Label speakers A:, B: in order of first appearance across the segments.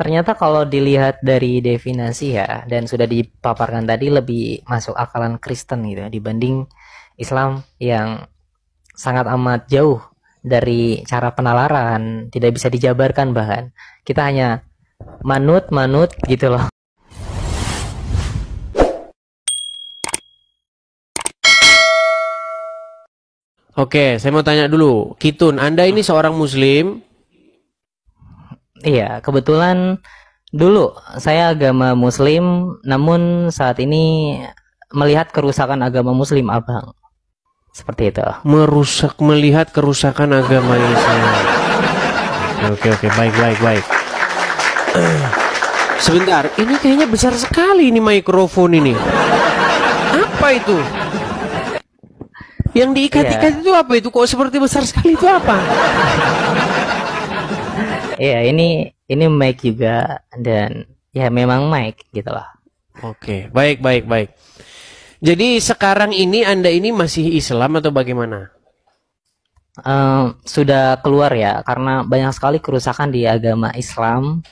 A: Ternyata kalau dilihat dari definisi ya, dan sudah dipaparkan tadi lebih masuk akalan Kristen gitu ya, dibanding Islam yang sangat amat jauh dari cara penalaran, tidak bisa dijabarkan bahkan. Kita hanya manut-manut gitu loh.
B: Oke, saya mau tanya dulu, Kitun, Anda ini seorang Muslim?
A: Iya, kebetulan dulu saya agama Muslim, namun saat ini melihat kerusakan agama Muslim, Abang. Seperti itu.
B: Melihat kerusakan agama Islam. Oke, baik, baik, baik. Sebentar, ini kayaknya besar sekali ini mikrofon ini. Apa itu? Yang diikat-ikat
A: Iya,
B: itu apa itu? Kok seperti besar sekali itu apa?
A: iya ini mic juga dan ya memang mic gitu loh.
B: Oke, baik, baik, baik. Jadi sekarang ini Anda ini masih Islam atau bagaimana?
A: Sudah keluar ya karena banyak sekali kerusakan di agama Islam.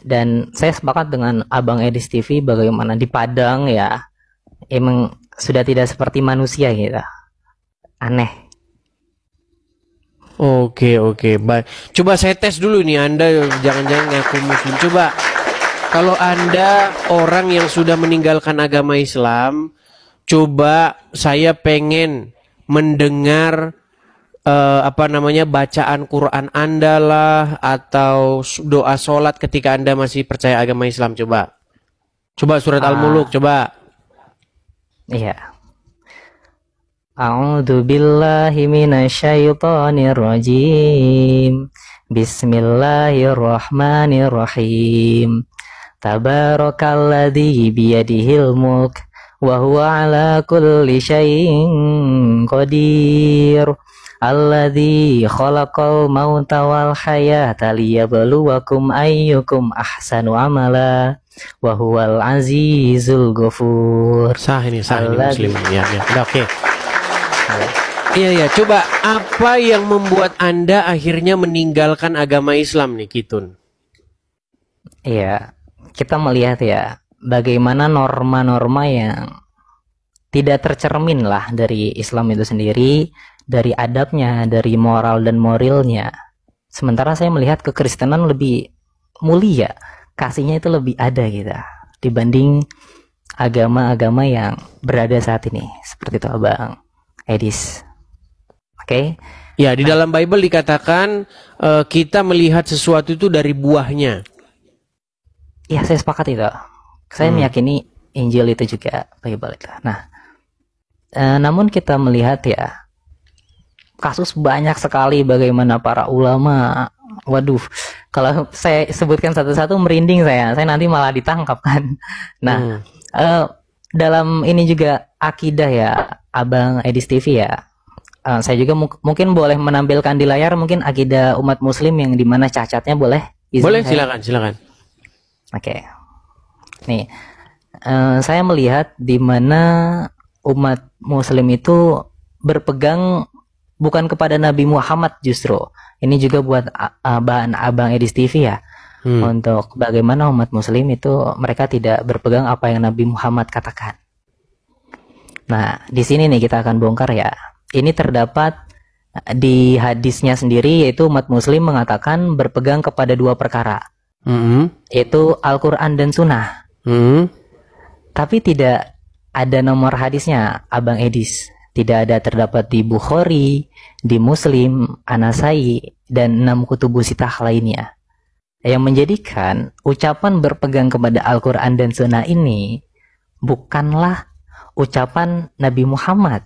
A: Dan saya sepakat dengan Abang Edis TV bagaimana di Padang ya emang sudah tidak seperti manusia gitu. Aneh.
B: Oke, baik. Coba saya tes dulu nih, Anda jangan-jangan ngaku Muslim. Coba, kalau Anda orang yang sudah meninggalkan agama Islam, coba saya pengen mendengar bacaan Quran Anda lah atau doa sholat ketika Anda masih percaya agama Islam. Coba surat Al-Muluk,
A: Ah,
B: coba.
A: iya. A'udzu billahi minasyaitonir rajim. Bismillahirrahmanirrahim. Tabarakalladzi biyadihil mulk wa huwa ala kulli syai'in qadir. Alladzi khalaqal mauta wal hayata liyabluwakum ayyukum ahsanu amala wa huwal azizul ghafur.
B: Sah ini Muslim.
A: Alladzi
B: Ya, udah oke. Iya, coba apa yang membuat Anda akhirnya meninggalkan agama Islam nih, Kitun?
A: Iya, kita melihat ya bagaimana norma-norma yang tidak tercermin lah dari Islam itu sendiri, dari adabnya, dari moral dan moralnya. Sementara saya melihat kekristenan lebih mulia, kasihnya itu lebih ada gitu dibanding agama-agama yang berada saat ini. Seperti itu Abang Edis. Oke.
B: Ya, di
A: Nah,
B: dalam Bible dikatakan kita melihat sesuatu itu dari buahnya.
A: ya saya sepakat itu. Saya meyakini Injil itu juga Bible itu. Nah, namun kita melihat ya kasus banyak sekali bagaimana para ulama, waduh, kalau saya sebutkan satu-satu merinding saya nanti malah ditangkap kan. Nah, eh, dalam ini juga akidah ya Abang Edis TV ya. Saya juga mungkin boleh menampilkan di layar mungkin akidah umat muslim yang dimana cacatnya boleh izin
B: Boleh,
A: saya.
B: silakan.
A: Oke. Nih, saya melihat di mana umat muslim itu berpegang bukan kepada Nabi Muhammad justru. Ini juga buat bahan Abang Edis TV ya. Untuk bagaimana umat muslim itu mereka tidak berpegang apa yang Nabi Muhammad katakan. Nah, di sini nih kita akan bongkar ya. Ini terdapat di hadisnya sendiri yaitu umat muslim mengatakan berpegang kepada dua perkara. Yaitu Al-Quran dan Sunnah. Tapi tidak ada nomor hadisnya Abang Edis. Tidak ada terdapat di Bukhari, di Muslim, An-Nasai, dan 6 kutubu sitah lainnya. Yang menjadikan ucapan berpegang kepada Al-Quran dan Sunnah ini bukanlah ucapan Nabi Muhammad.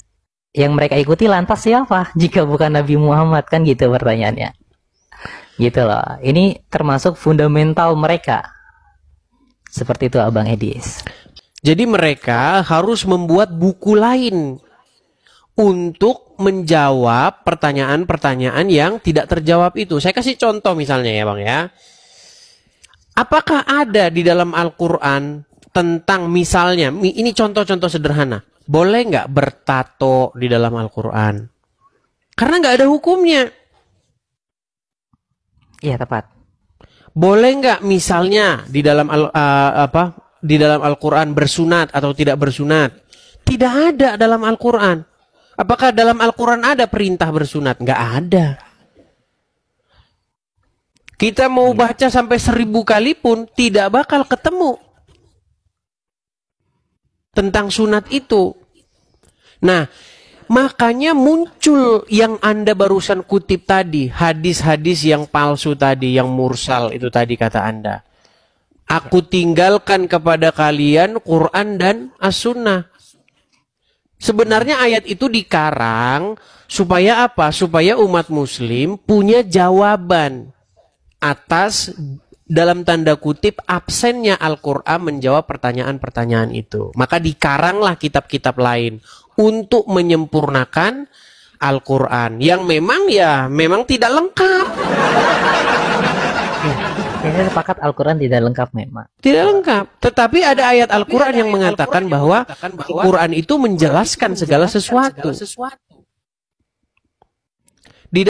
A: Yang mereka ikuti lantas siapa jika bukan Nabi Muhammad, kan gitu pertanyaannya. Gitu loh. Ini termasuk fundamental mereka. Seperti itu Abang Edis.
B: Jadi mereka harus membuat buku lain untuk menjawab pertanyaan-pertanyaan yang tidak terjawab itu. Saya kasih contoh misalnya ya Bang ya. Apakah ada di dalam Al-Quran tentang misalnya, ini contoh-contoh sederhana. Boleh nggak bertato di dalam Al-Quran? Karena nggak ada hukumnya.
A: Iya tepat.
B: Boleh nggak misalnya di dalam di dalam Al-Quran bersunat atau tidak bersunat? Tidak ada dalam Al-Quran. Apakah dalam Al-Quran ada perintah bersunat? Nggak ada. Kita mau baca sampai 1000 kali pun tidak bakal ketemu tentang sunat itu. Nah, makanya muncul yang Anda barusan kutip tadi, hadis-hadis yang palsu tadi, yang mursal itu tadi kata Anda. Aku tinggalkan kepada kalian Quran dan As-Sunnah. Sebenarnya ayat itu dikarang supaya apa? Supaya umat muslim punya jawaban atas dalam tanda kutip absennya Al-Quran menjawab pertanyaan-pertanyaan itu. Maka dikaranglah kitab-kitab lain untuk menyempurnakan Al-Quran yang memang tidak lengkap.
A: Saya sepakat Al-Quran tidak lengkap memang.
B: Tidak lengkap. Tetapi ada ayat Al-Quran yang mengatakan bahwa Al-Quran itu menjelaskan segala sesuatu. Di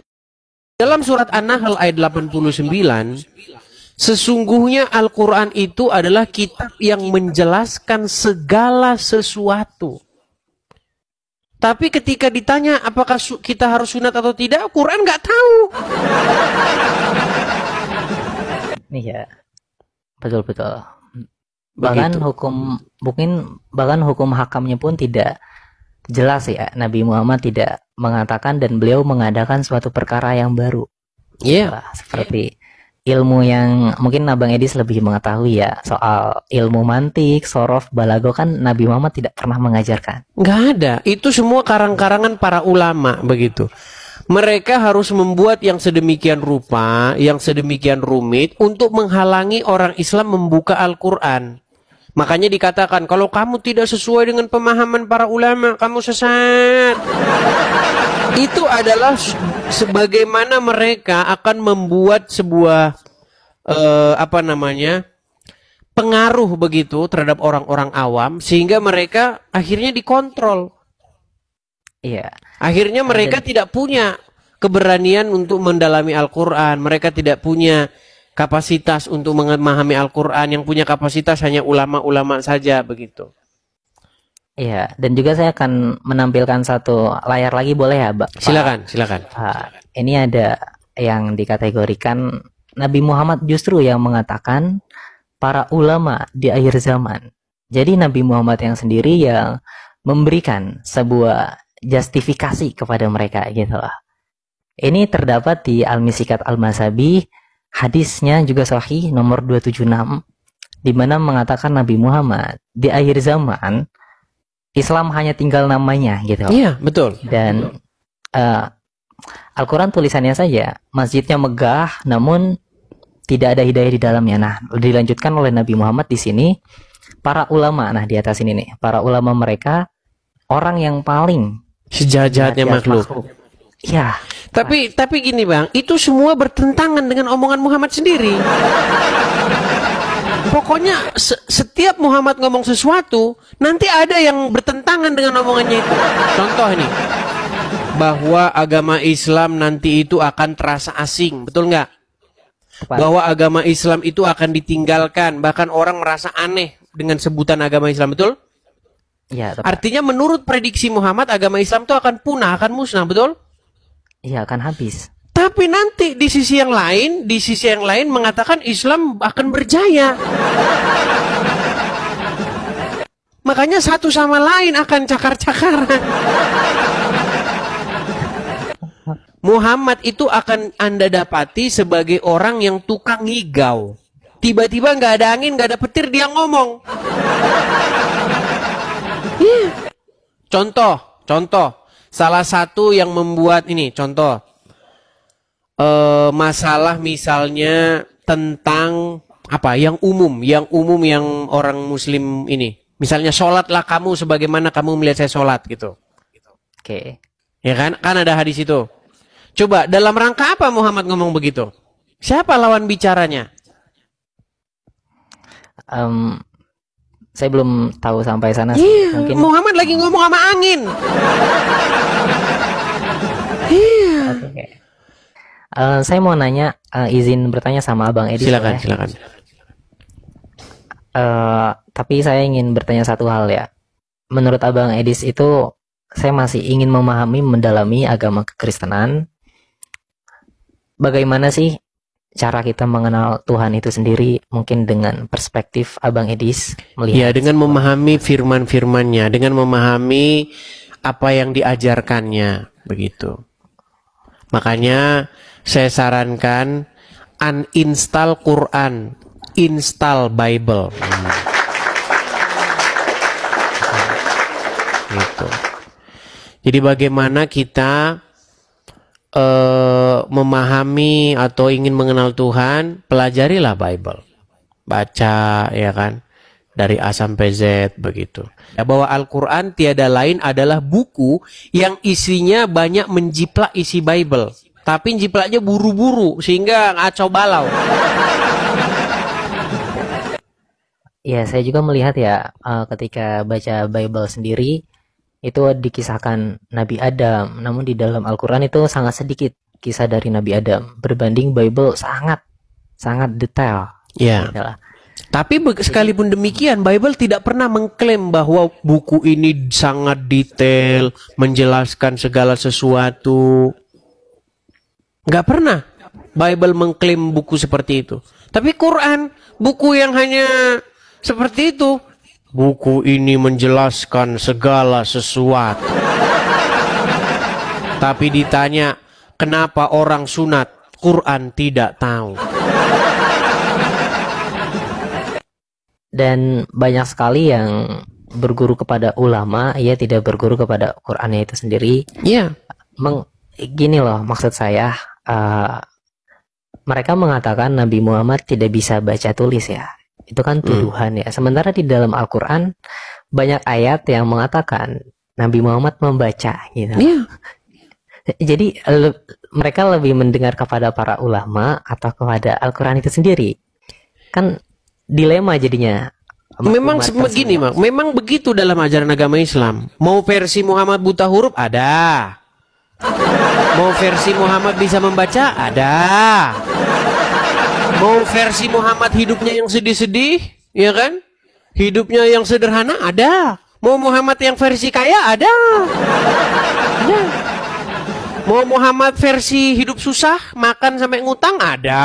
B: dalam surat An-Nahl ayat 89, sesungguhnya Al-Quran itu adalah kitab yang menjelaskan segala sesuatu. Tapi ketika ditanya apakah kita harus sunat atau tidak, Quran nggak tahu.
A: Iya, betul-betul. Bahkan hukum hakamnya pun tidak jelas ya. Nabi Muhammad tidak mengatakan dan beliau mengadakan suatu perkara yang baru.
B: Iya.
A: Seperti ilmu yang mungkin Abang Edis lebih mengetahui ya, soal ilmu mantik, sorof, balago kan Nabi Muhammad tidak pernah mengajarkan.
B: Nggak ada. Itu semua karang-karangan para ulama begitu. Mereka harus membuat yang sedemikian rupa, yang sedemikian rumit untuk menghalangi orang Islam membuka Al-Quran. Makanya dikatakan, kalau kamu tidak sesuai dengan pemahaman para ulama, kamu sesat. Itu adalah sebagaimana mereka akan membuat sebuah pengaruh begitu terhadap orang-orang awam sehingga mereka akhirnya dikontrol.
A: Iya.
B: Akhirnya mereka tidak punya keberanian untuk mendalami Al-Quran. Mereka tidak punya kapasitas untuk memahami Al-Quran. Yang punya kapasitas hanya ulama-ulama saja begitu.
A: Iya, dan juga saya akan menampilkan satu layar lagi, boleh ya, Pak?
B: Silakan.
A: Ini ada yang dikategorikan Nabi Muhammad justru yang mengatakan para ulama di akhir zaman. Jadi Nabi Muhammad yang sendiri yang memberikan sebuah justifikasi kepada mereka gitu lah. Ini terdapat di Al-Misikat Al-Masabi, hadisnya juga sahih nomor 276, di mana mengatakan Nabi Muhammad di akhir zaman Islam hanya tinggal namanya gitu.
B: Iya, betul.
A: Dan Al-Quran tulisannya saja, masjidnya megah namun tidak ada hidayah di dalamnya. Nah, dilanjutkan oleh Nabi Muhammad di sini, para ulama, nah di atas ini nih, para ulama mereka orang yang paling
B: sejahat-jahatnya makhluk.
A: Iya.
B: Tapi gini Bang, itu semua bertentangan dengan omongan Muhammad sendiri. Pokoknya setiap Muhammad ngomong sesuatu, nanti ada yang bertentangan dengan omongannya itu. Contoh ini, bahwa agama Islam nanti itu akan terasa asing, betul nggak? Bahwa agama Islam itu akan ditinggalkan, bahkan orang merasa aneh dengan sebutan agama Islam, betul?
A: Ya,
B: artinya menurut prediksi Muhammad agama Islam itu akan punah, akan musnah, betul?
A: Iya, akan habis.
B: Tapi nanti di sisi yang lain mengatakan Islam akan berjaya. Makanya satu sama lain akan cakar-cakaran. Muhammad itu akan Anda dapati sebagai orang yang tukang ngigau. Tiba-tiba nggak ada angin, nggak ada petir, dia ngomong. Contoh, salah satu yang membuat ini, contoh, masalah misalnya tentang apa, yang umum yang orang Muslim ini, misalnya sholatlah kamu sebagaimana kamu melihat saya sholat gitu.
A: Oke.
B: Ya kan ada hadis itu. Coba dalam rangka apa Muhammad ngomong begitu? Siapa lawan bicaranya?
A: Saya belum tahu sampai sana.
B: Mungkin Muhammad lagi ngomong sama angin.
A: Okay. Saya mau nanya, izin bertanya sama Abang Edi
B: Silakan,
A: boleh?
B: silakan.
A: Tapi saya ingin bertanya satu hal ya. Menurut Abang Edis itu, saya masih ingin memahami, mendalami agama kekristenan. Bagaimana sih cara kita mengenal Tuhan itu sendiri? Mungkin dengan perspektif Abang Edis
B: Ya,
A: melihat.
B: dengan memahami firman-firmannya, dengan memahami apa yang diajarkannya, begitu. Makanya saya sarankan uninstall Quran, install Bible. Gitu. Jadi bagaimana kita memahami atau ingin mengenal Tuhan, pelajarilah Bible. Baca, ya kan? Dari A sampai Z, begitu. Ya, bahwa Al-Quran tiada lain adalah buku yang isinya banyak menjiplak isi Bible. Tapi jiplaknya buru-buru, sehingga ngaco balau.
A: Ya, saya juga melihat ya, ketika baca Bible sendiri, itu dikisahkan Nabi Adam, namun di dalam Al-Quran itu sangat sedikit kisah dari Nabi Adam, berbanding Bible sangat detail.
B: Ya.
A: Gitu lah.
B: Tapi sekalipun demikian, Bible tidak pernah mengklaim bahwa buku ini sangat detail, menjelaskan segala sesuatu. Nggak pernah Bible mengklaim buku seperti itu. Tapi Quran, buku yang hanya seperti itu. Buku ini menjelaskan segala sesuatu. Tapi ditanya, kenapa orang sunat? Quran tidak tahu.
A: Dan banyak sekali yang berguru kepada ulama, ia tidak berguru kepada Qurannya itu sendiri.
B: Iya.
A: Gini loh, maksud saya, mereka mengatakan Nabi Muhammad tidak bisa baca tulis ya. Itu kan tuduhan ya. Sementara di dalam Al-Quran banyak ayat yang mengatakan Nabi Muhammad membaca gitu.
B: Iya.
A: Jadi mereka lebih mendengar kepada para ulama atau kepada Al-Quran itu sendiri. Kan dilema jadinya.
B: Memang begini, Mak. Memang begitu dalam ajaran agama Islam. Mau versi Muhammad buta huruf ada. Mau versi Muhammad bisa membaca ada. Mau versi Muhammad hidupnya yang sedih-sedih, ya kan? Hidupnya yang sederhana ada. Mau Muhammad yang versi kaya ada. Ada. Mau Muhammad versi hidup susah, makan sampai ngutang ada.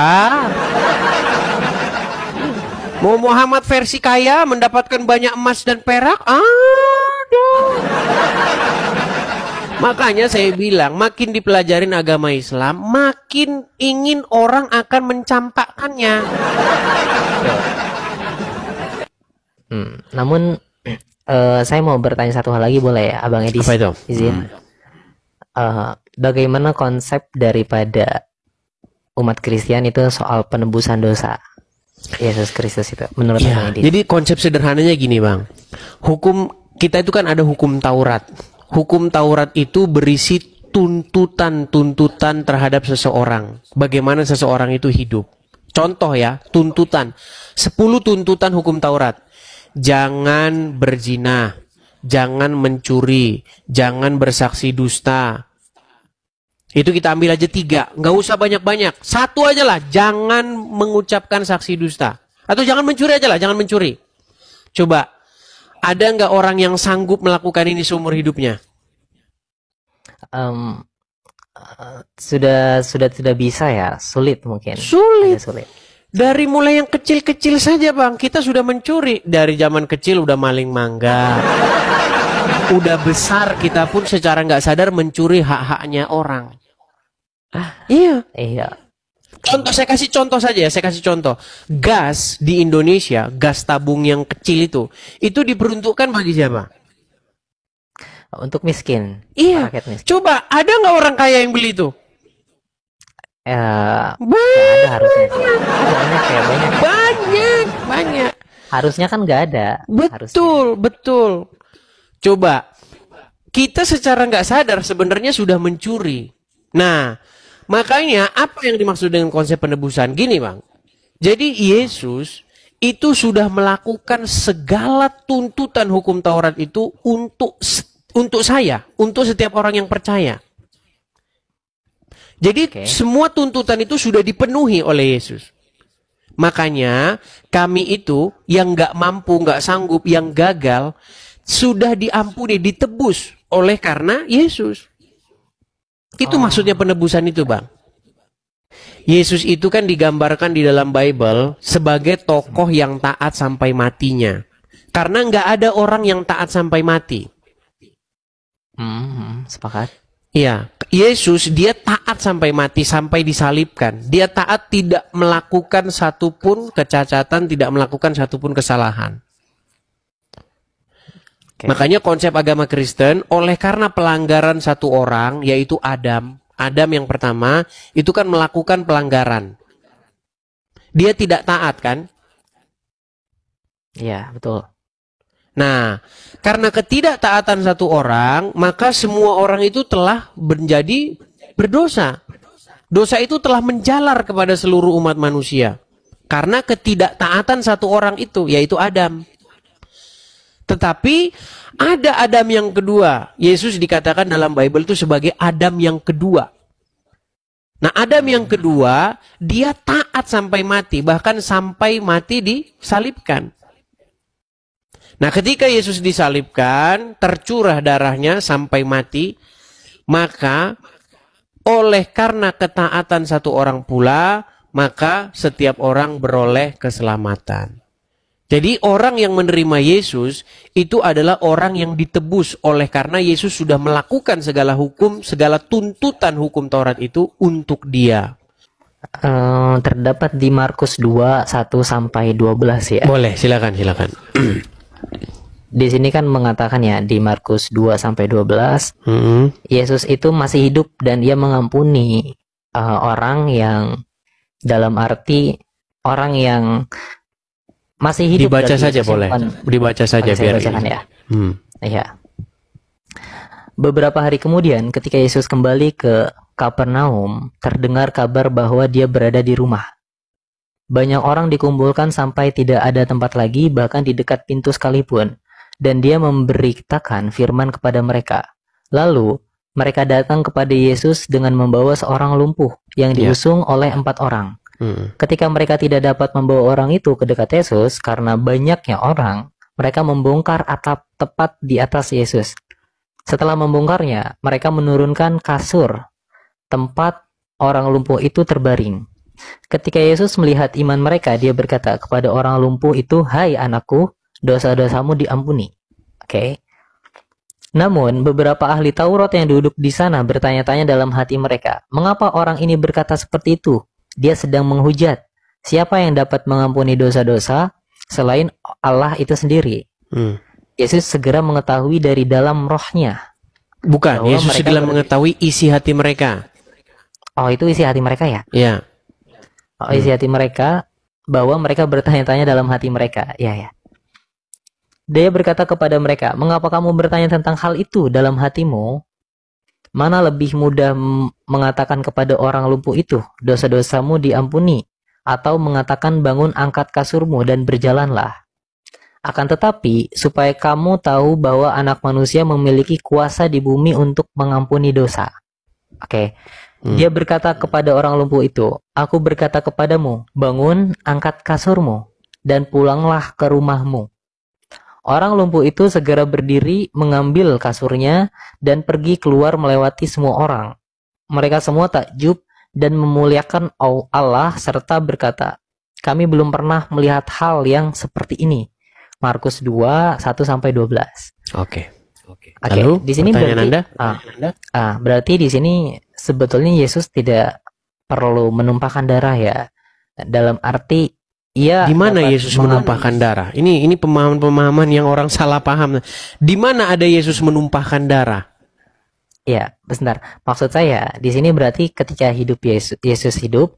B: Mau Muhammad versi kaya, mendapatkan banyak emas dan perak ada. Makanya saya bilang, makin dipelajarin agama Islam, makin ingin orang akan mencampakkannya.
A: Namun saya mau bertanya satu hal lagi boleh ya, Abang Edis?
B: Apa itu?
A: Izin. Bagaimana konsep daripada umat Kristen itu soal penebusan dosa Yesus Kristus itu menurut Abang Edis?
B: Jadi konsep sederhananya gini, Bang. Hukum kita itu kan ada hukum Taurat. Hukum Taurat itu berisi tuntutan-tuntutan terhadap seseorang. Bagaimana seseorang itu hidup. Contoh ya, tuntutan. 10 tuntutan hukum Taurat. Jangan berzina, jangan mencuri, jangan bersaksi dusta. Itu kita ambil aja 3, nggak usah banyak-banyak. 1 aja lah, jangan mengucapkan saksi dusta. Atau jangan mencuri aja lah, jangan mencuri. Coba, ada nggak orang yang sanggup melakukan ini seumur hidupnya?
A: Sudah tidak bisa ya, sulit mungkin.
B: Sulit.
A: Agak sulit.
B: Dari mulai yang kecil-kecil saja, Bang, kita sudah mencuri. Dari zaman kecil udah maling mangga. Udah besar kita pun secara nggak sadar mencuri hak-haknya orang. Iya.
A: Iya.
B: Contoh, saya kasih contoh saja ya, saya kasih contoh. Gas di Indonesia, gas tabung yang kecil itu diperuntukkan bagi siapa?
A: Untuk miskin.
B: Iya.
A: Rakyat miskin.
B: Coba, ada nggak orang kaya yang beli itu?
A: Nggak ada harusnya. Banyak ya, banyak.
B: Banyak.
A: Harusnya kan nggak ada.
B: Betul. Coba, kita secara nggak sadar sebenarnya sudah mencuri. Nah, makanya apa yang dimaksud dengan konsep penebusan? Gini, Bang. Jadi Yesus itu sudah melakukan segala tuntutan hukum Taurat itu untuk saya, untuk setiap orang yang percaya. Jadi
A: Oke.
B: semua tuntutan itu sudah dipenuhi oleh Yesus. Makanya kami itu yang nggak mampu, nggak sanggup, yang gagal sudah diampuni, ditebus oleh karena Yesus. Itu maksudnya penebusan itu, Bang. Yesus itu kan digambarkan di dalam Bible sebagai tokoh yang taat sampai matinya. Karena nggak ada orang yang taat sampai mati.
A: Sepakat.
B: Iya, Yesus dia taat sampai mati, sampai disalibkan. Dia taat, tidak melakukan satupun kecacatan, tidak melakukan satupun kesalahan.
A: Oke.
B: Makanya konsep agama Kristen, oleh karena pelanggaran satu orang, yaitu Adam yang pertama, itu kan melakukan pelanggaran. Dia tidak taat kan?
A: Iya, betul.
B: Nah, karena ketidaktaatan satu orang, maka semua orang itu telah menjadi berdosa. Dosa itu telah menjalar kepada seluruh umat manusia. Karena ketidaktaatan satu orang itu, yaitu Adam. Tetapi ada Adam yang kedua. Yesus dikatakan dalam Bible itu sebagai Adam yang kedua. Nah, Adam yang kedua, dia taat sampai mati. Bahkan sampai mati disalibkan. Nah, ketika Yesus disalibkan, tercurah darahnya sampai mati, maka oleh karena ketaatan satu orang pula, maka setiap orang beroleh keselamatan. Jadi orang yang menerima Yesus itu adalah orang yang ditebus oleh karena Yesus sudah melakukan segala hukum, segala tuntutan hukum Taurat itu untuk dia.
A: Terdapat di Markus 2, 1 sampai 12 ya.
B: Boleh, silakan.
A: Di sini kan mengatakan ya, di Markus 2 sampai 12, Yesus itu masih hidup dan dia mengampuni orang yang, dalam arti orang yang masih hidup.
B: Dibaca saja boleh. Dibaca saja biar
A: bacakan
B: ini.
A: ya. Iya. Beberapa hari kemudian ketika Yesus kembali ke Kapernaum, terdengar kabar bahwa dia berada di rumah. Banyak orang dikumpulkan sampai tidak ada tempat lagi, bahkan di dekat pintu sekalipun. Dan dia memberitakan firman kepada mereka. Lalu, mereka datang kepada Yesus dengan membawa seorang lumpuh yang diusung oleh 4 orang. Ketika mereka tidak dapat membawa orang itu ke dekat Yesus karena banyaknya orang, mereka membongkar atap tepat di atas Yesus. Setelah membongkarnya, mereka menurunkan kasur tempat orang lumpuh itu terbaring. Ketika Yesus melihat iman mereka, dia berkata kepada orang lumpuh itu, "Hai anakku, dosa-dosamu diampuni." Oke. Namun, beberapa ahli Taurat yang duduk di sana bertanya-tanya dalam hati mereka, "Mengapa orang ini berkata seperti itu? Dia sedang menghujat. Siapa yang dapat mengampuni dosa-dosa selain Allah itu sendiri?" Yesus segera mengetahui dari dalam rohnya.
B: Bukan, Yesus segera mengetahui isi hati mereka.
A: Oh, itu isi hati mereka ya?
B: Iya.
A: Isi hati mereka, bahwa mereka bertanya-tanya dalam hati mereka. Ya. Dia berkata kepada mereka, "Mengapa kamu bertanya tentang hal itu dalam hatimu? Mana lebih mudah mengatakan kepada orang lumpuh itu, dosa-dosamu diampuni, atau mengatakan bangun, angkat kasurmu dan berjalanlah? Akan tetapi, supaya kamu tahu bahwa Anak Manusia memiliki kuasa di bumi untuk mengampuni dosa." Oke. Dia berkata kepada orang lumpuh itu, "Aku berkata kepadamu, bangun, angkat kasurmu, dan pulanglah ke rumahmu." Orang lumpuh itu segera berdiri, mengambil kasurnya, dan pergi keluar melewati semua orang. Mereka semua takjub dan memuliakan Allah serta berkata, "Kami belum pernah melihat hal yang seperti ini." Markus 2, 1-12.
B: Oke.
A: Lalu, di sini berarti,
B: Anda?
A: berarti di sini sebetulnya Yesus tidak perlu menumpahkan darah ya. Dalam arti ia
B: di mana
A: dapat
B: Yesus menumpahkan darah? Ini pemahaman-pemahaman yang orang salah paham. Di mana ada Yesus menumpahkan darah?
A: Ya, sebentar. Maksud saya di sini berarti ketika hidup Yesus hidup,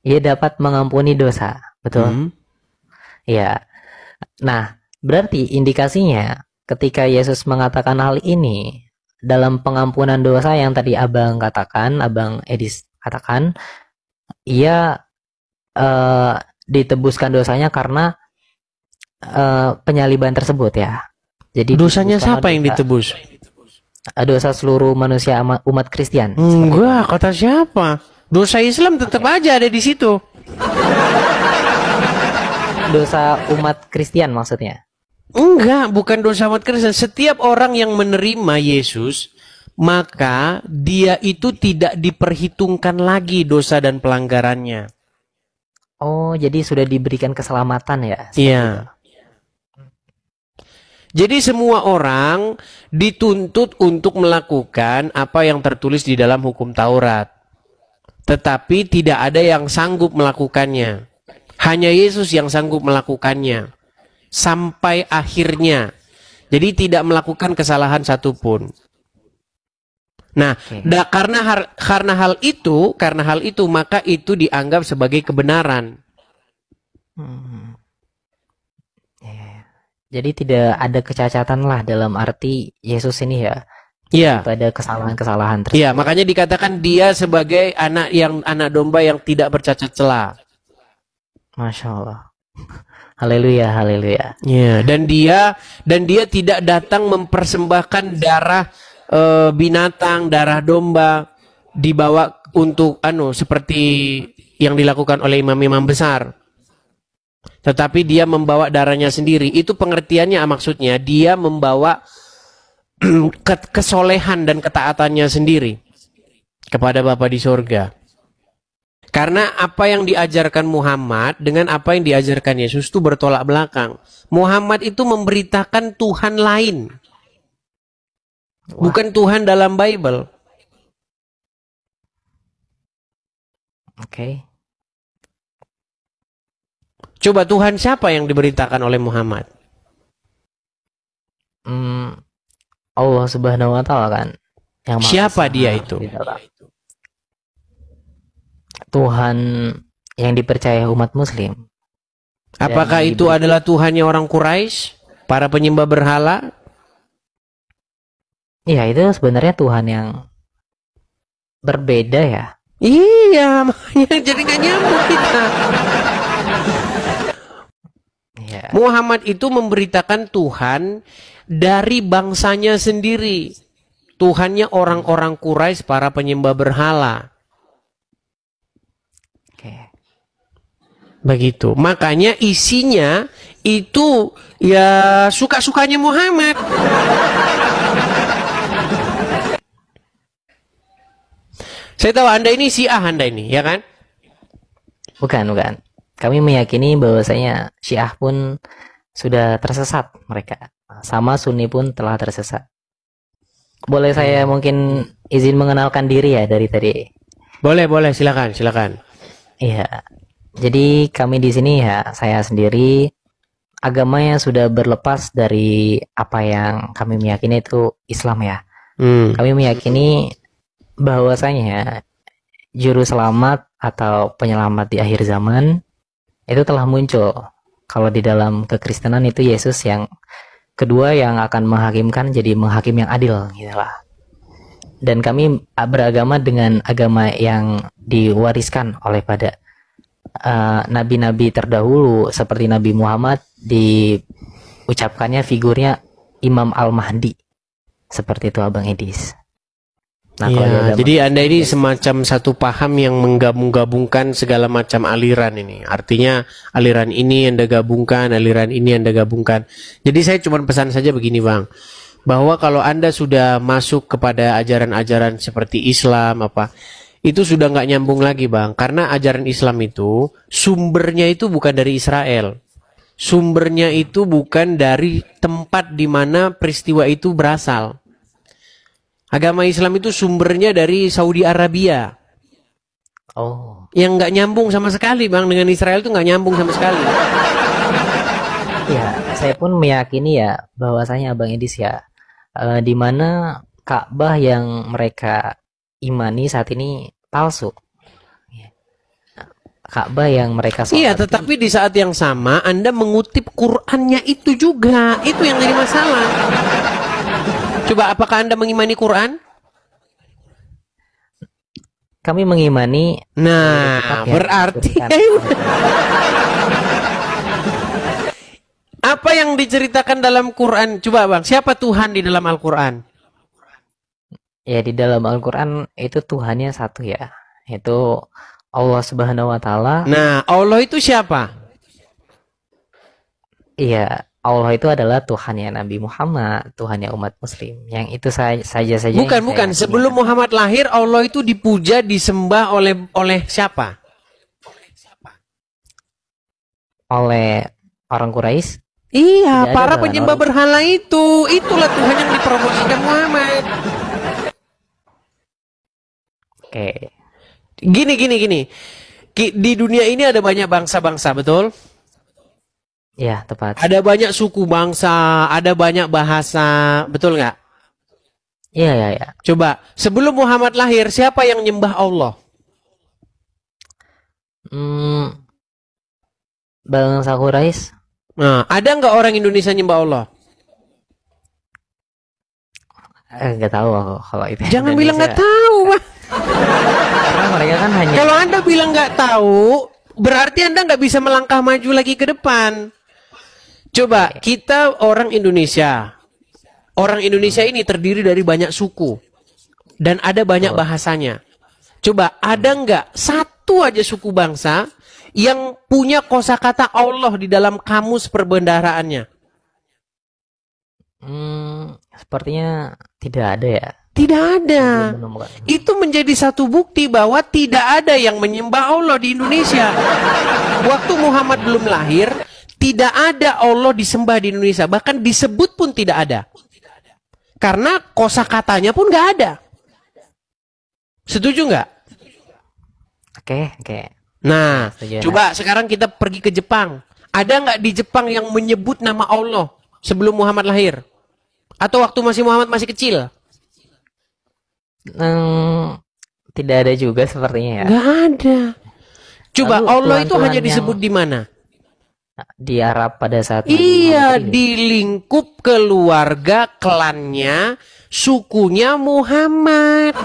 A: ia dapat mengampuni dosa, betul? Ya. Nah, berarti indikasinya ketika Yesus mengatakan hal ini dalam pengampunan dosa yang tadi Abang Edis katakan, ia ditebuskan dosanya karena penyaliban tersebut ya. Jadi
B: dosanya siapa yang ditebus?
A: Dosa seluruh manusia umat Kristen.
B: Enggak, kata siapa? Dosa Islam tetap aja ada di situ.
A: Dosa umat Kristen maksudnya.
B: Enggak, bukan dosa umat Kristen. Setiap orang yang menerima Yesus, maka dia itu tidak diperhitungkan lagi dosa dan pelanggarannya.
A: Oh, jadi sudah diberikan keselamatan ya?
B: Iya. Jadi semua orang dituntut untuk melakukan apa yang tertulis di dalam hukum Taurat. Tetapi tidak ada yang sanggup melakukannya. Hanya Yesus yang sanggup melakukannya. Sampai akhirnya. Jadi tidak melakukan kesalahan satupun. Nah, karena hal itu maka itu dianggap sebagai kebenaran.
A: Jadi tidak ada kecacatan lah dalam arti Yesus ini ya.
B: Iya.
A: Pada kesalahan-kesalahan tersebut.
B: Iya, makanya dikatakan dia sebagai anak domba yang tidak bercacat celah.
A: Masya Allah. Haleluya, haleluya.
B: Iya, dan dia tidak datang mempersembahkan darah binatang, darah domba dibawa untuk seperti yang dilakukan oleh imam-imam besar. Tetapi dia membawa darahnya sendiri. Itu pengertiannya, maksudnya dia membawa kesolehan dan ketaatannya sendiri kepada Bapa di sorga. Karena apa yang diajarkan Muhammad dengan apa yang diajarkan Yesus itu bertolak belakang. Muhammad itu memberitakan Tuhan lain. Bukan Tuhan dalam Bible.
A: Oke.
B: Coba Tuhan siapa yang diberitakan oleh Muhammad?
A: Allah Subhanahu wa Ta'ala kan. Yang
B: siapa dia itu?
A: Tuhan yang dipercaya umat Muslim.
B: Apakah itu adalah Tuhannya orang Quraisy, para penyembah berhala?
A: Iya, itu sebenarnya Tuhan yang berbeda ya.
B: Iya, makanya jadi nggak nyambung kita.
A: Ya.
B: Muhammad itu memberitakan Tuhan dari bangsanya sendiri. Tuhannya orang-orang Quraisy, para penyembah berhala.
A: Oke.
B: Begitu. Makanya isinya itu ya suka-sukanya Muhammad. Saya tahu Anda ini Syiah, Anda ini, ya kan?
A: Bukan. Kami meyakini bahwasanya Syiah pun sudah tersesat mereka. Sama Sunni pun telah tersesat. Boleh saya mungkin izin mengenalkan diri ya dari tadi?
B: Boleh, silakan.
A: Iya. Jadi kami di sini ya, saya sendiri agamanya sudah berlepas dari apa yang kami meyakini itu Islam ya. Kami meyakini bahwasanya juru selamat atau penyelamat di akhir zaman itu telah muncul. Kalau di dalam kekristenan itu Yesus yang kedua yang akan menghakimkan, jadi menghakim yang adil gitu lah. Dan kami beragama dengan agama yang diwariskan oleh pada nabi-nabi terdahulu seperti Nabi Muhammad, diucapkannya figurnya Imam Al-Mahdi. Seperti itu Abang Edis. Nah,
B: ya, jadi Anda ini semacam satu paham yang menggabung-gabungkan segala macam aliran ini. Artinya aliran ini Anda gabungkan, aliran ini Anda gabungkan. Jadi saya cuma pesan saja begini Bang, bahwa kalau Anda sudah masuk kepada ajaran-ajaran seperti Islam itu sudah nggak nyambung lagi Bang. Karena ajaran Islam itu sumbernya itu bukan dari Israel. Sumbernya itu bukan dari tempat di mana peristiwa itu berasal. Agama Islam itu sumbernya dari Saudi Arabia.
A: Oh.
B: Yang nggak nyambung sama sekali Bang, dengan Israel itu nggak nyambung sama sekali.
A: Ya, saya pun meyakini ya bahwasanya Abang Edis ya, di mana Ka'bah yang mereka imani saat ini palsu. Ka'bah yang mereka
B: Iya, tetapi di saat yang sama Anda mengutip Qur'annya itu juga. Itu yang jadi masalah. Coba apakah Anda mengimani Quran?
A: Kami mengimani.
B: Nah, berarti apa yang diceritakan dalam Quran? Coba Bang, siapa Tuhan di dalam Al-Quran?
A: Ya di dalam Al-Quran itu Tuhannya satu ya, itu Allah Subhanahu Wa Taala.
B: Nah, Allah itu siapa?
A: Iya, Allah itu adalah Tuhannya Nabi Muhammad, Tuhannya umat Muslim. Yang itu saja yang
B: Bukan,
A: saya
B: bukan.
A: yakini.
B: Sebelum Muhammad lahir, Allah itu dipuja, disembah oleh siapa?
A: Oleh orang Quraisy.
B: Iya,
A: Tidak ada
B: para
A: belahan
B: penyembah
A: orang.
B: berhala itu. Itulah Tuhan yang dipromosikan Muhammad.
A: Oke,
B: Gini. Di dunia ini ada banyak bangsa-bangsa, betul?
A: ya tepat.
B: Ada banyak suku bangsa, ada banyak bahasa, betul nggak?
A: Iya.
B: Coba, sebelum Muhammad lahir, siapa yang nyembah Allah?
A: Bangsa Quraisy.
B: Nah, ada nggak orang Indonesia nyembah Allah?
A: Nggak tahu aku kalau itu.
B: Jangan
A: Indonesia.
B: bilang nggak tahu, Pak.
A: Karena mereka kan hanya.
B: Kalau Anda bilang nggak tahu, berarti Anda nggak bisa melangkah maju lagi ke depan. Coba, kita orang Indonesia. Orang Indonesia ini terdiri dari banyak suku. Dan ada banyak bahasanya. Coba, ada nggak satu aja suku bangsa yang punya kosakata Allah di dalam kamus perbendaharaannya?
A: Sepertinya tidak ada ya.
B: Tidak ada.
A: Belum menemukan.
B: Itu menjadi satu bukti bahwa tidak ada yang menyembah Allah di Indonesia. Waktu Muhammad belum lahir, tidak ada Allah disembah di Indonesia. Bahkan disebut pun tidak ada. Karena kosakatanya pun nggak ada. Setuju nggak?
A: Oke.
B: Nah,
A: Setuju,
B: coba sekarang kita pergi ke Jepang. Ada nggak di Jepang yang menyebut nama Allah sebelum Muhammad lahir? Atau waktu Muhammad masih kecil?
A: Tidak ada juga sepertinya ya.
B: Nggak ada. Coba,
A: Lalu
B: Allah itu
A: Tuhan-Tuhan
B: hanya
A: yang
B: disebut di mana?
A: di Arab pada saat Nabi
B: Iya,
A: Muhammad
B: di lingkup keluarga klannya, sukunya Muhammad.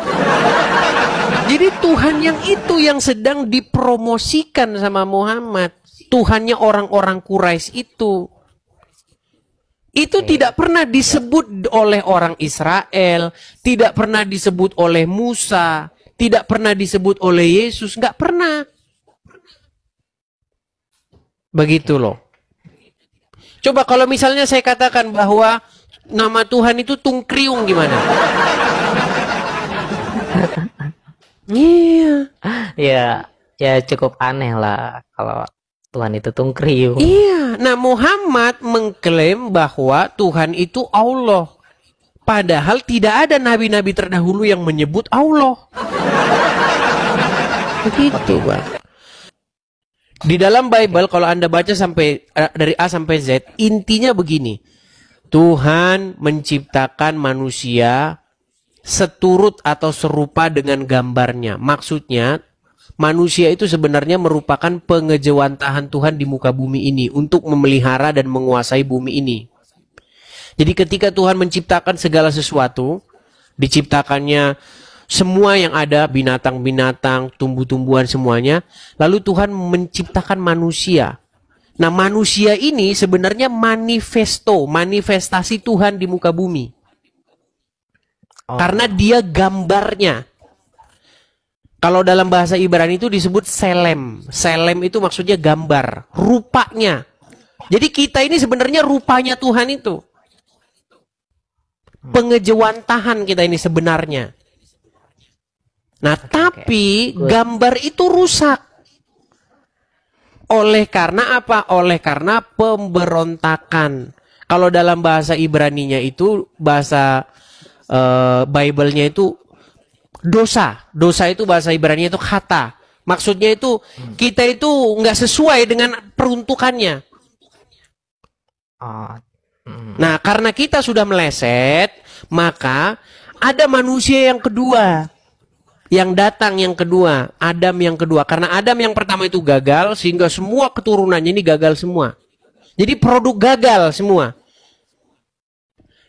B: Jadi Tuhan yang itu yang sedang dipromosikan sama Muhammad. Tuhannya orang-orang Quraisy itu. Itu tidak pernah disebut oleh orang Israel, tidak pernah disebut oleh Musa, tidak pernah disebut oleh Yesus, nggak pernah. Begitu loh. Coba kalau misalnya saya katakan bahwa nama Tuhan itu Tungkriung gimana? Iya.
A: ya cukup aneh lah kalau Tuhan itu Tungkriung.
B: Iya. Nah, Muhammad mengklaim bahwa Tuhan itu Allah. Padahal tidak ada nabi-nabi terdahulu yang menyebut Allah. Begitu, Bang. Di dalam Bible kalau Anda baca sampai dari A sampai Z, intinya begini. Tuhan menciptakan manusia seturut atau serupa dengan gambarnya. Maksudnya, manusia itu sebenarnya merupakan pengejawantahan Tuhan di muka bumi ini untuk memelihara dan menguasai bumi ini. Jadi ketika Tuhan menciptakan segala sesuatu, diciptakannya semua yang ada, binatang-binatang, tumbuh-tumbuhan semuanya. Lalu Tuhan menciptakan manusia. Nah, manusia ini sebenarnya manifestasi Tuhan di muka bumi. Karena dia gambarnya. Kalau dalam bahasa Ibrani itu disebut selem. Selem itu maksudnya gambar, rupanya. Jadi kita ini sebenarnya rupanya Tuhan itu. Pengejawantahan kita ini sebenarnya. Nah, tapi gambar itu rusak. Oleh karena apa? Oleh karena pemberontakan. Kalau dalam bahasa Ibraninya itu, bahasa Bible-nya itu dosa. Dosa itu bahasa Ibraninya itu kata. Maksudnya itu kita itu nggak sesuai dengan peruntukannya. Nah, karena kita sudah meleset, maka ada manusia yang kedua. Yang datang yang kedua, Adam yang kedua. Karena Adam yang pertama itu gagal, sehingga semua keturunannya ini gagal semua. Jadi produk gagal semua.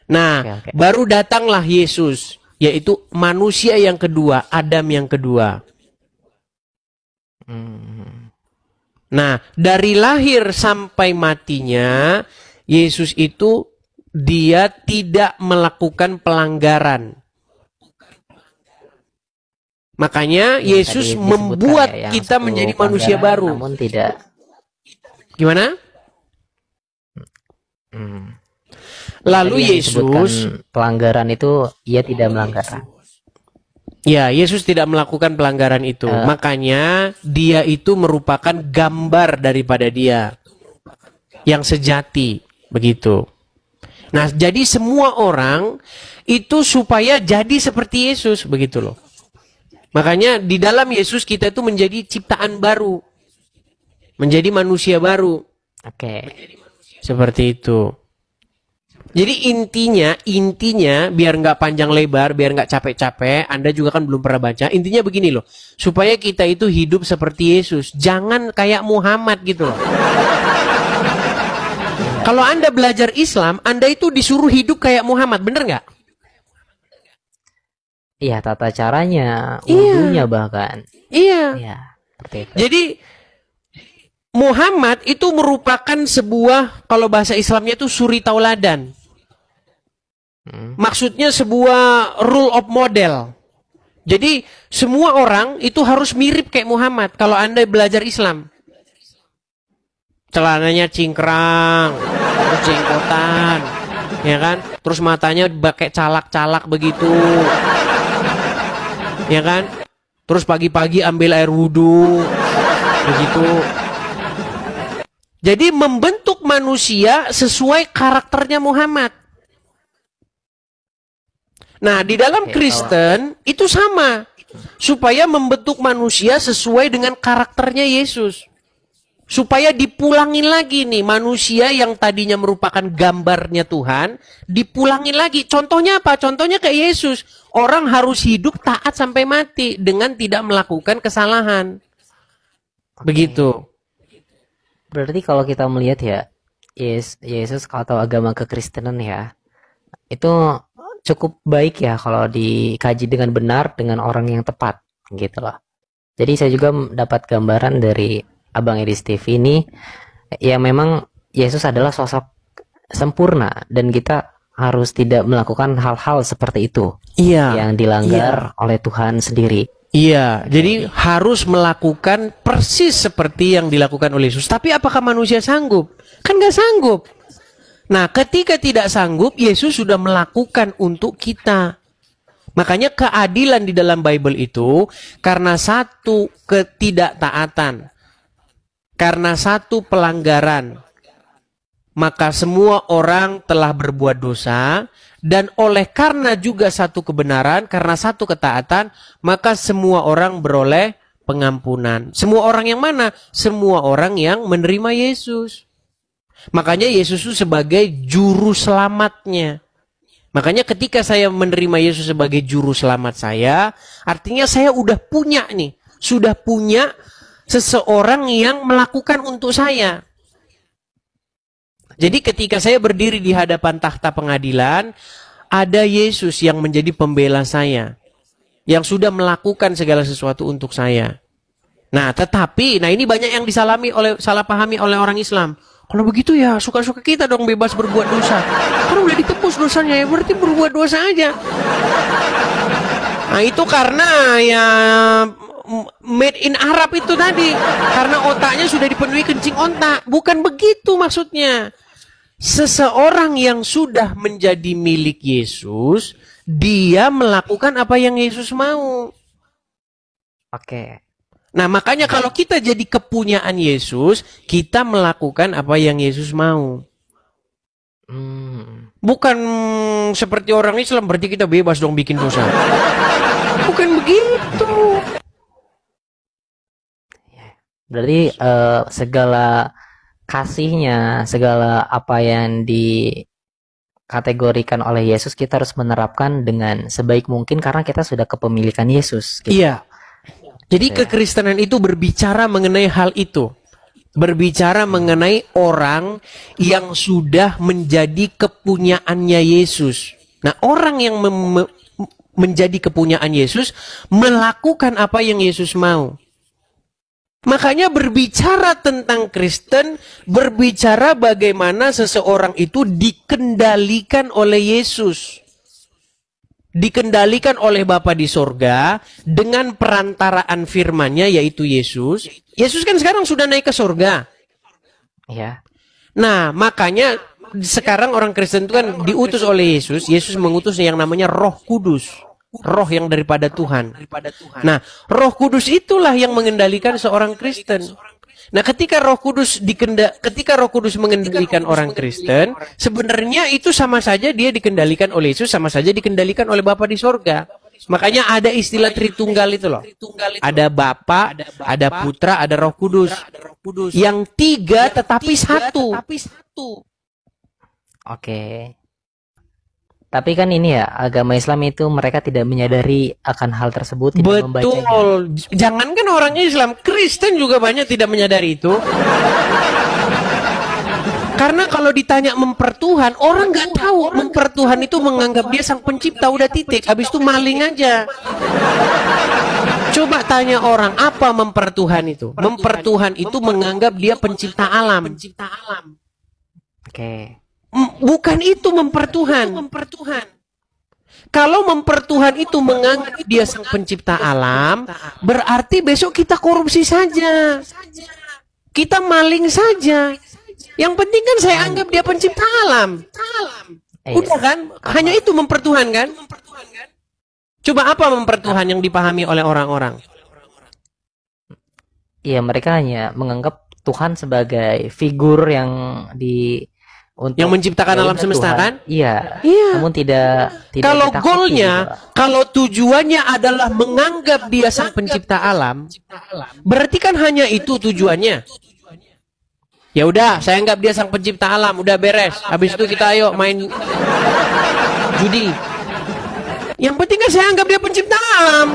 B: Nah, baru datanglah Yesus, yaitu manusia yang kedua, Adam yang kedua. Nah, dari lahir sampai matinya, Yesus itu dia tidak melakukan pelanggaran. Makanya
A: yang
B: Yesus
A: tadi disebutkan
B: membuat
A: ya, yang
B: kita
A: 10
B: menjadi manusia
A: pelanggaran
B: baru.
A: namun tidak.
B: Gimana?
A: Hmm.
B: Lalu
A: Tadi yang disebutkan
B: Yesus,
A: pelanggaran itu ia tidak melanggar.
B: ya Yesus tidak melakukan pelanggaran itu. Makanya dia itu merupakan gambar daripada dia yang sejati, begitu. Nah, jadi semua orang itu supaya jadi seperti Yesus, begitu loh. Makanya di dalam Yesus kita itu menjadi ciptaan baru. Menjadi manusia baru.
A: Oke.
B: Seperti itu. Jadi intinya biar nggak panjang lebar, biar nggak capek-capek, Anda juga kan belum pernah baca. Intinya begini loh, supaya kita itu hidup seperti Yesus. Jangan kayak Muhammad gitu loh. Kalau Anda belajar Islam, Anda itu disuruh hidup kayak Muhammad, bener nggak?
A: Iya, tata caranya, wudunya bahkan.
B: Iya.
A: Iya, seperti itu.
B: Jadi Muhammad itu merupakan sebuah, kalau bahasa Islamnya itu suri tauladan. Maksudnya sebuah rule of model. Jadi semua orang itu harus mirip kayak Muhammad kalau Anda belajar Islam. Celananya cingkrang, terus jenggotan, ya kan? Terus matanya pakai calak-calak begitu. Ya kan? Terus pagi-pagi ambil air wudhu, begitu. Jadi membentuk manusia sesuai karakternya Muhammad. Nah, di dalam Kristen itu sama. Supaya membentuk manusia sesuai dengan karakternya Yesus. Supaya dipulangin lagi nih manusia yang tadinya merupakan gambarnya Tuhan, dipulangin lagi. Contohnya apa? Contohnya kayak Yesus. Orang harus hidup taat sampai mati dengan tidak melakukan kesalahan. Begitu.
A: Berarti kalau kita melihat ya, Yesus atau agama kekristenan ya, itu cukup baik ya kalau dikaji dengan benar dengan orang yang tepat gitu loh. Jadi saya juga dapat gambaran dari Abang Edis TV ini ya, memang Yesus adalah sosok sempurna dan kita harus tidak melakukan hal-hal seperti itu.
B: Iya.
A: Yang dilanggar oleh Tuhan sendiri.
B: Iya, jadi harus melakukan persis seperti yang dilakukan oleh Yesus. Tapi apakah manusia sanggup? Kan nggak sanggup. Nah, ketika tidak sanggup, Yesus sudah melakukan untuk kita. Makanya keadilan di dalam Bible itu karena satu ketidaktaatan, karena satu pelanggaran, maka semua orang telah berbuat dosa, dan oleh karena juga satu kebenaran, karena satu ketaatan, maka semua orang beroleh pengampunan. Semua orang yang mana? Semua orang yang menerima Yesus. Makanya Yesus itu sebagai juru selamatnya. Makanya ketika saya menerima Yesus sebagai juru selamat saya, artinya saya udah punya nih, sudah punya seseorang yang melakukan untuk saya. Jadi ketika saya berdiri di hadapan takhta pengadilan, ada Yesus yang menjadi pembela saya, yang sudah melakukan segala sesuatu untuk saya. Nah, tetapi, ini banyak yang salah pahami oleh orang Islam. Kalau begitu ya suka-suka kita dong bebas berbuat dosa. Kalau udah ditebus dosanya ya berarti berbuat dosa aja. Nah, itu karena ya made in Arab itu tadi. Karena otaknya sudah dipenuhi kencing otak. Bukan begitu maksudnya. Seseorang yang sudah menjadi milik Yesus, dia melakukan apa yang Yesus mau.
A: Oke.
B: Nah, makanya kalau kita jadi kepunyaan Yesus, kita melakukan apa yang Yesus mau. Bukan seperti orang Islam, berarti kita bebas dong bikin dosa. Bukan begitu.
A: Berarti segala kasihnya, segala apa yang dikategorikan oleh Yesus, kita harus menerapkan dengan sebaik mungkin karena kita sudah kepemilikan Yesus. Gitu.
B: Iya. Jadi kekristenan itu berbicara mengenai hal itu. Berbicara mengenai orang yang sudah menjadi kepunyaannya Yesus. Nah, orang yang menjadi kepunyaan Yesus melakukan apa yang Yesus mau. Makanya berbicara tentang Kristen, berbicara bagaimana seseorang itu dikendalikan oleh Yesus. dikendalikan oleh Bapa di sorga dengan perantaraan firman-Nya yaitu Yesus. Yesus kan sekarang sudah naik ke sorga.
A: Ya.
B: Nah, makanya sekarang orang Kristen itu kan diutus oleh Yesus. Yesus mengutus yang namanya Roh Kudus. Roh yang daripada Tuhan. Nah, Roh Kudus itulah yang mengendalikan seorang Kristen. Nah, ketika Roh Kudus mengendalikan orang Kristen, sebenarnya itu sama saja dia dikendalikan oleh Yesus, sama saja dikendalikan oleh Bapa di sorga. Makanya ada istilah Tritunggal itu loh. Ada Bapa, ada Putra, ada Roh Kudus. Yang tiga tetapi satu.
A: Oke. Tapi kan ini ya, agama Islam itu mereka tidak menyadari akan hal tersebut, tidak membacanya.
B: Betul. Jangankan orang Islam, Kristen juga banyak tidak menyadari itu. Karena kalau ditanya mempertuhan, orang nggak tahu. Mempertuhan itu menganggap dia sang pencipta, udah titik. Habis itu maling aja. Coba tanya orang, apa mempertuhan itu? Mempertuhan itu menganggap dia pencipta alam.
A: Oke.
B: Bukan itu mempertuhan. Kalau mempertuhan itu menganggap dia sang pencipta alam, berarti besok kita korupsi saja. Kita maling saja. Yang penting kan saya anggap dia pencipta alam. Udah kan? Hanya itu mempertuhan kan? Coba apa mempertuhan yang dipahami oleh orang-orang?
A: Iya, mereka hanya menganggap Tuhan sebagai figur yang
B: yang menciptakan alam semesta
A: Tuhan.
B: kan?
A: Iya.
B: Iya.
A: Namun tidak
B: kalau
A: ditakuti
B: goalnya,
A: gitu.
B: kalau tujuannya adalah menganggap dia sang pencipta alam, berarti kan hanya itu tujuannya. Ya udah, saya anggap dia sang pencipta alam, udah beres. Habis itu kita ayo main judi. Yang penting kan saya anggap dia pencipta alam.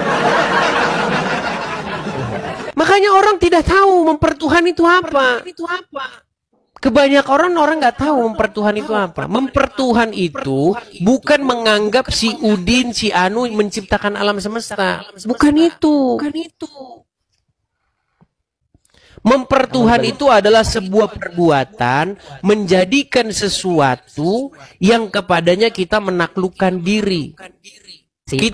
B: Makanya orang tidak tahu mempertuhan itu apa. Kebanyakan orang nggak tahu mempertuhan itu apa. Mempertuhan itu bukan menganggap si Udin, si Anu menciptakan alam semesta. Bukan itu. Mempertuhan itu adalah sebuah perbuatan menjadikan sesuatu yang kepadanya kita menaklukkan diri.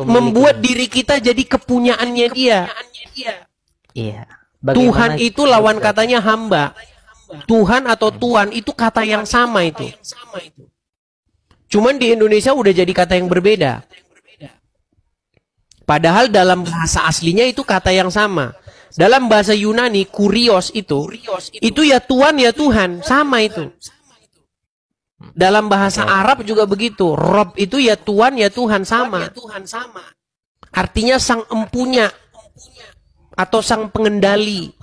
B: Membuat diri kita jadi kepunyaannya dia.
A: Iya.
B: Tuhan itu lawan katanya hamba. Tuhan atau Tuhan itu kata yang sama itu. Cuman di Indonesia udah jadi kata yang berbeda. Padahal dalam bahasa aslinya itu kata yang sama. Dalam bahasa Yunani, kurios itu ya Tuhan ya Tuhan, sama itu. Dalam bahasa Arab juga begitu. Rob itu ya Tuhan ya Tuhan, sama. Artinya sang empunya atau sang pengendali.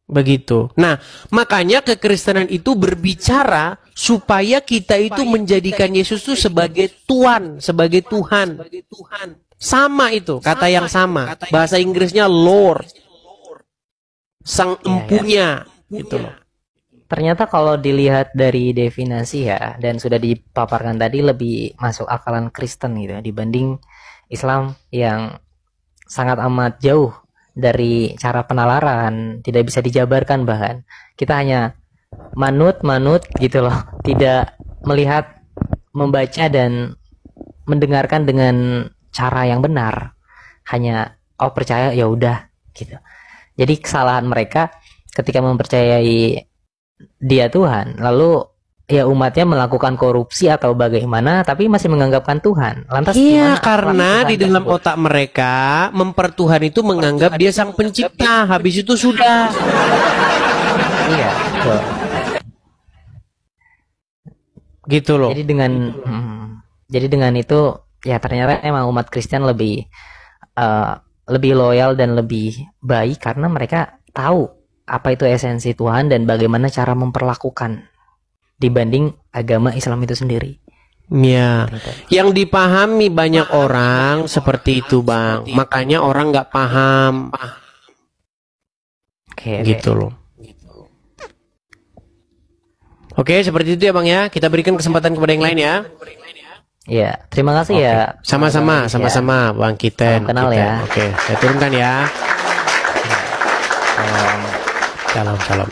B: Begitu. Nah, makanya kekristenan itu berbicara supaya kita itu menjadikan Yesus itu sebagai Tuhan, sebagai Tuhan. Sama itu, kata yang sama. Bahasa Inggrisnya Lord. Sang empunya, gitu loh.
A: Ternyata kalau dilihat dari definisi ya, dan sudah dipaparkan tadi, lebih masuk akalan Kristen gitu ya, dibanding Islam yang sangat amat jauh dari cara penalaran, tidak bisa dijabarkan bahkan. Kita hanya manut gitu loh, tidak melihat, membaca dan mendengarkan dengan cara yang benar. Hanya percaya ya udah gitu. Jadi kesalahan mereka ketika mempercayai dia Tuhan, lalu ya umatnya melakukan korupsi atau bagaimana, tapi masih menganggapkan Tuhan. Lantas
B: iya,
A: gimana
B: karena di dalam otak mereka mempertuhan itu menganggap dia sang pencipta. Habis itu sudah.
A: Iya, betul.
B: Gitu loh.
A: Jadi dengan itu ya ternyata emang umat Kristen lebih loyal dan lebih baik karena mereka tahu apa itu esensi Tuhan dan bagaimana cara memperlakukan dibanding agama Islam itu sendiri.
B: Ya, yang dipahami banyak orang seperti itu, Bang. Makanya orang nggak paham. Gitu loh. Oke, seperti itu ya, Bang ya. Kita berikan kesempatan kepada yang lain ya.
A: Ya, terima kasih ya.
B: Sama-sama, Bang Kiten.
A: Kenal ya.
B: Oke, saya turunkan ya. Salam.